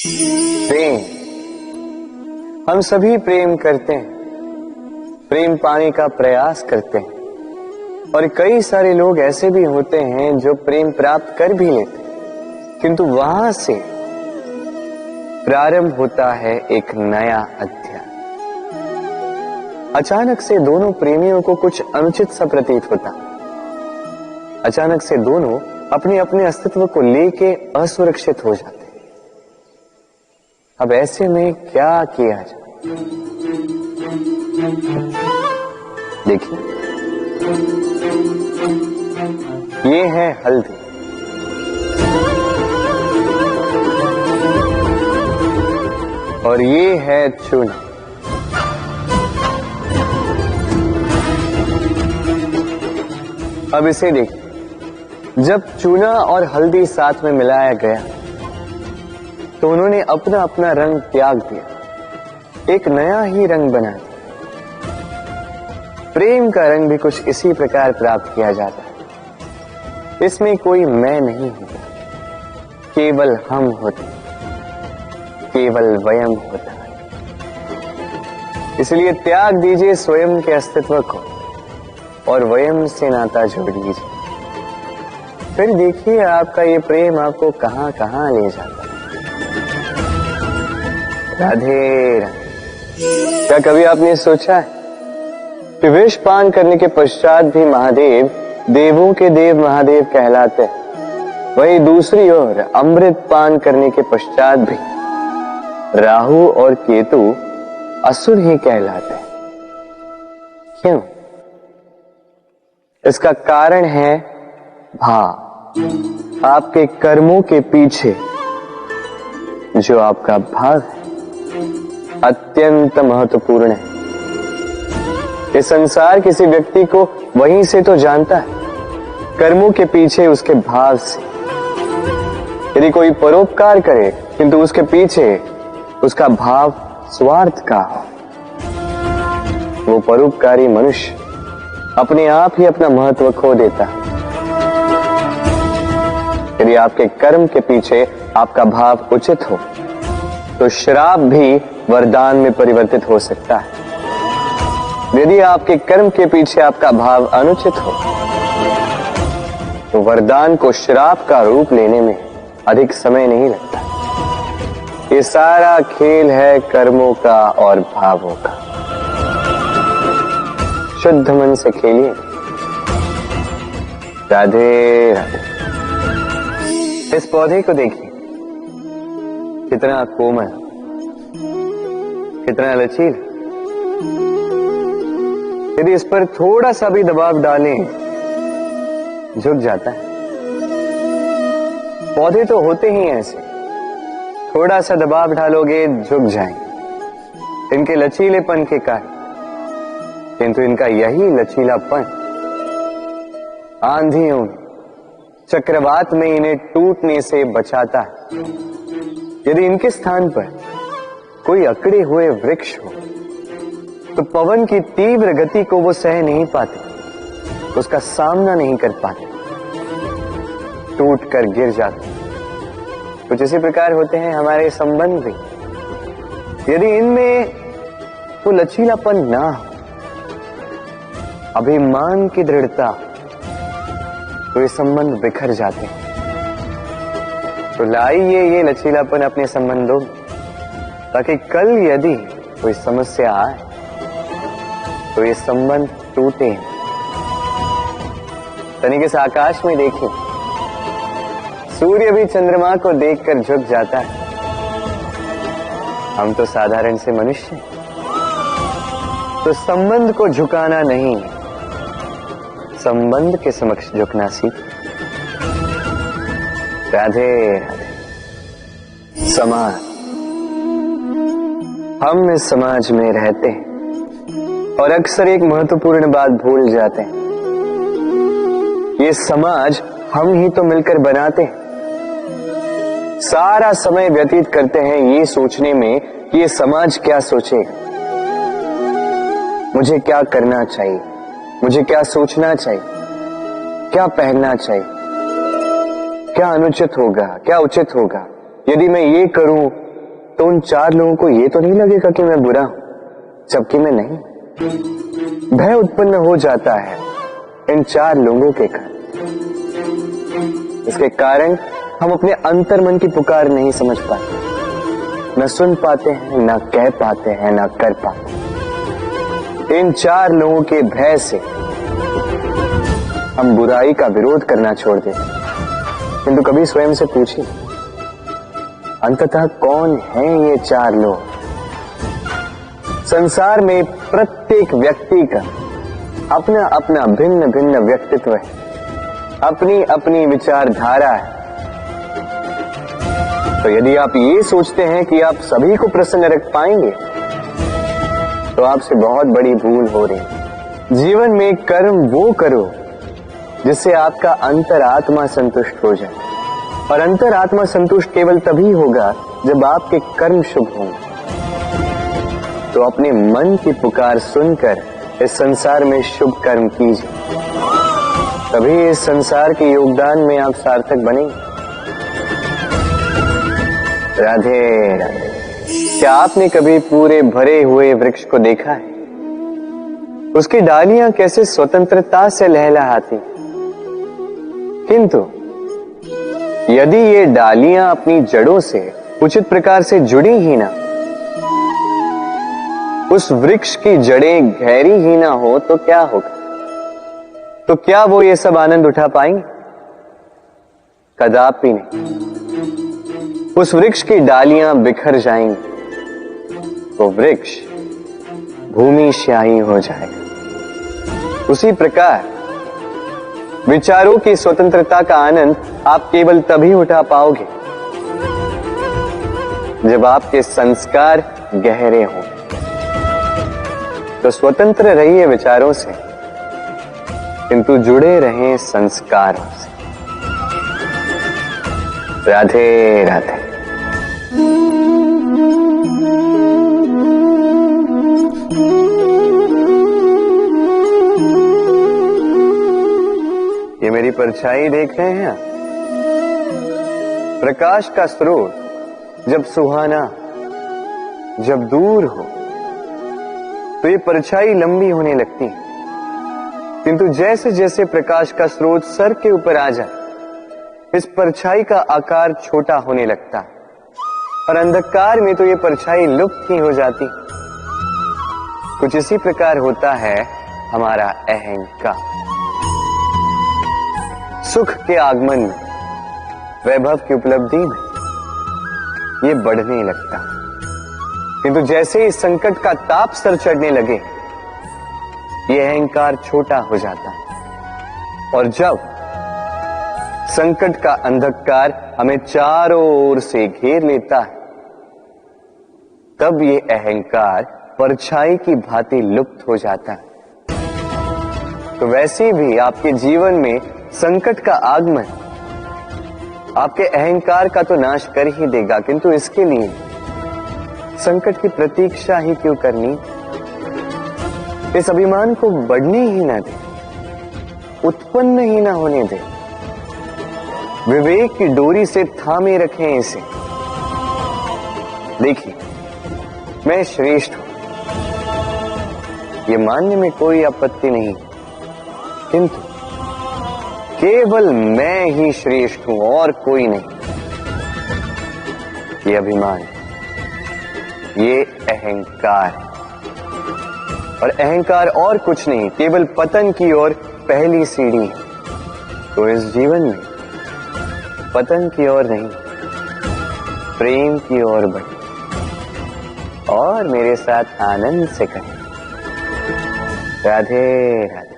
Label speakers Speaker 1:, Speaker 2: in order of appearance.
Speaker 1: प्रेम, हम सभी प्रेम करते हैं, प्रेम पाने का प्रयास करते हैं और कई सारे लोग ऐसे भी होते हैं जो प्रेम प्राप्त कर भी लेते हैं, किंतु वहां से प्रारंभ होता है एक नया अध्याय। अचानक से दोनों प्रेमियों को कुछ अनुचित सा प्रतीत होता। अचानक से दोनों अपने अपने अस्तित्व को लेके असुरक्षित हो जाते। अब ऐसे में क्या किया जाए? देखिए, ये है हल्दी। और ये है चूना। अब इसे देखिए, जब चूना और हल्दी साथ में मिलाया गया तो उन्होंने अपना अपना रंग त्याग दिया, एक नया ही रंग बना दिया। प्रेम का रंग भी कुछ इसी प्रकार प्राप्त किया जाता है। इसमें कोई मैं नहीं होता, केवल हम होते, केवल वयम होता है। इसलिए त्याग दीजिए स्वयं के अस्तित्व को और वयम से नाता जोड़ लीजिए। फिर देखिए आपका ये प्रेम आपको कहां कहां ले जाता है। राधे राधे। क्या कभी आपने सोचा है कि विष पान करने के पश्चात भी महादेव देवों के देव महादेव कहलाते हैं, वही दूसरी ओर अमृत पान करने के पश्चात भी राहु और केतु असुर ही कहलाते हैं। क्यों? इसका कारण है भाव। आपके कर्मों के पीछे जो आपका भाव है अत्यंत महत्वपूर्ण है। ये संसार किसी व्यक्ति को वहीं से तो जानता है, कर्मों के पीछे उसके भाव से। यदि कोई परोपकार करे किंतु उसके पीछे उसका भाव स्वार्थ का हो, वो परोपकारी मनुष्य अपने आप ही अपना महत्व खो देता है। यदि आपके कर्म के पीछे आपका भाव उचित हो तो श्राप भी वरदान में परिवर्तित हो सकता है। यदि आपके कर्म के पीछे आपका भाव अनुचित हो तो वरदान को श्राप का रूप लेने में अधिक समय नहीं लगता। ये सारा खेल है कर्मों का और भावों का। शुद्ध मन से खेलिए। राधे राधे। इस पौधे को देखिए, कितना कोमल, कितना लचीला। यदि इस पर थोड़ा सा भी दबाव डालें झुक जाता है। पौधे तो होते ही ऐसे, थोड़ा सा दबाव डालोगे झुक जाएंगे इनके लचीलेपन के कारण। किंतु इनका यही लचीलापन आंधियों में, चक्रवात में इन्हें टूटने से बचाता है। यदि इनके स्थान पर कोई अकड़े हुए वृक्ष हो तो पवन की तीव्र गति को वो सह नहीं पाते, उसका सामना नहीं कर पाते, टूट कर गिर जाते। कुछ इसी प्रकार होते हैं हमारे संबंध भी। यदि इनमें वो लचीलापन ना हो, अभिमान की दृढ़ता, तो ये संबंध बिखर जाते हैं। तो लाइए ये लचीलापन अपने संबंधों में, ताकि कल यदि कोई समस्या आए तो ये संबंध टूटे। तनिक इस आकाश में देखिए, सूर्य भी चंद्रमा को देखकर झुक जाता है। हम तो साधारण से मनुष्य हैं, तो संबंध को झुकाना नहीं, संबंध के समक्ष झुकना सीख। राधे राधे। समाज, हम इस समाज में रहते हैं और अक्सर एक महत्वपूर्ण बात भूल जाते हैं। ये समाज हम ही तो मिलकर बनाते हैं। सारा समय व्यतीत करते हैं ये सोचने में कि ये समाज क्या सोचेगा, मुझे क्या करना चाहिए, मुझे क्या सोचना चाहिए, क्या पहनना चाहिए, क्या अनुचित होगा, क्या उचित होगा। यदि मैं ये करूं उन 4 लोगों को ये तो नहीं लगेगा कि मैं बुरा हूं, जबकि मैं नहीं। भय उत्पन्न हो जाता है इन 4 लोगों के कारण। इसके कारण हम अपने अंतर्मन की पुकार नहीं समझ पाते, न सुन पाते हैं, न कह पाते हैं, न कर पाते। इन 4 लोगों के भय से हम बुराई का विरोध करना छोड़ देते। किंतु कभी स्वयं से पूछिए, अंततः कौन है ये 4 लोग? संसार में प्रत्येक व्यक्ति का अपना अपना भिन्न भिन्न व्यक्तित्व है, अपनी अपनी विचारधारा है। तो यदि आप ये सोचते हैं कि आप सभी को प्रसन्न रख पाएंगे, तो आपसे बहुत बड़ी भूल हो रही है। जीवन में कर्म वो करो जिससे आपका अंतरात्मा संतुष्ट हो जाए, और अंतरात्मा संतुष्ट केवल तभी होगा जब आपके कर्म शुभ होंगे। तो अपने मन की पुकार सुनकर इस संसार में शुभ कर्म कीजिए, तभी इस संसार के योगदान में आप सार्थक बनेंगे। राधे राधे। क्या आपने कभी पूरे भरे हुए वृक्ष को देखा है? उसकी डालियां कैसे स्वतंत्रता से लहलहाती, किंतु यदि ये डालियां अपनी जड़ों से उचित प्रकार से जुड़ी ही ना, उस वृक्ष की जड़ें गहरी ही ना हो, तो क्या होगा? तो क्या वो ये सब आनंद उठा पाएंगे? कदापि नहीं। उस वृक्ष की डालियां बिखर जाएंगी, वो वृक्ष भूमिशाही हो जाएगा। उसी प्रकार विचारों की स्वतंत्रता का आनंद आप केवल तभी उठा पाओगे जब आपके संस्कार गहरे हों। तो स्वतंत्र रहिए विचारों से, किंतु जुड़े रहें संस्कारों से। राधे राधे। ये मेरी परछाई देख रहे हैं? प्रकाश का स्रोत जब सुहाना, जब दूर हो, तो ये परछाई लंबी होने लगती है, किंतु जैसे जैसे प्रकाश का स्रोत सर के ऊपर आ जाए, इस परछाई का आकार छोटा होने लगता है, और अंधकार में तो ये परछाई लुप्त ही हो जाती। कुछ इसी प्रकार होता है हमारा अहंकार। सुख के आगमन में, वैभव की उपलब्धि में ये बढ़ने लगता, किंतु जैसे ही संकट का ताप सर चढ़ने लगे, ये अहंकार छोटा हो जाता। और जब संकट का अंधकार हमें चारों ओर से घेर लेता है, तब ये अहंकार परछाई की भांति लुप्त हो जाता है। तो वैसे भी आपके जीवन में संकट का आगमन आपके अहंकार का तो नाश कर ही देगा, किंतु इसके लिए संकट की प्रतीक्षा ही क्यों करनी? इस अभिमान को बढ़ने ही ना दे, उत्पन्न ही ना होने दे। विवेक की डोरी से थामे रखें इसे। देखिए, मैं श्रेष्ठ हूं, ये मानने में कोई आपत्ति नहीं, किंतु केवल मैं ही श्रेष्ठ हूं और कोई नहीं। ये अभिमान, ये अहंकार है, और अहंकार और कुछ नहीं, केवल पतन की ओर पहली सीढ़ी है। तो इस जीवन में पतन की ओर नहीं, प्रेम की ओर बढ़े और मेरे साथ आनंद से करें। राधे राधे।